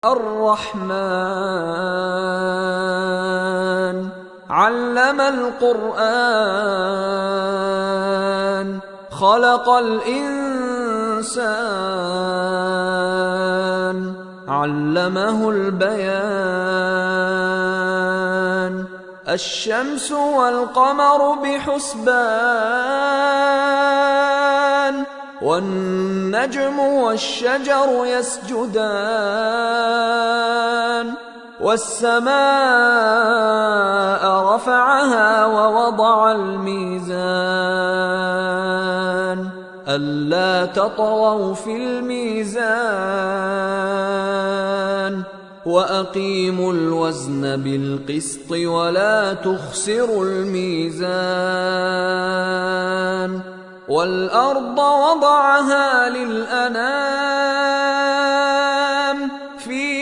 الرحمن علم القرآن خلق الإنسان علمه البيان الشمس والقمر بحسبان والنجم والشجر يسجدان والسماء رفعها ووضع الميزان ألا تطغوا في الميزان وأقيموا الوزن بالقسط ولا تخسروا الميزان والأرض وضعها للأنام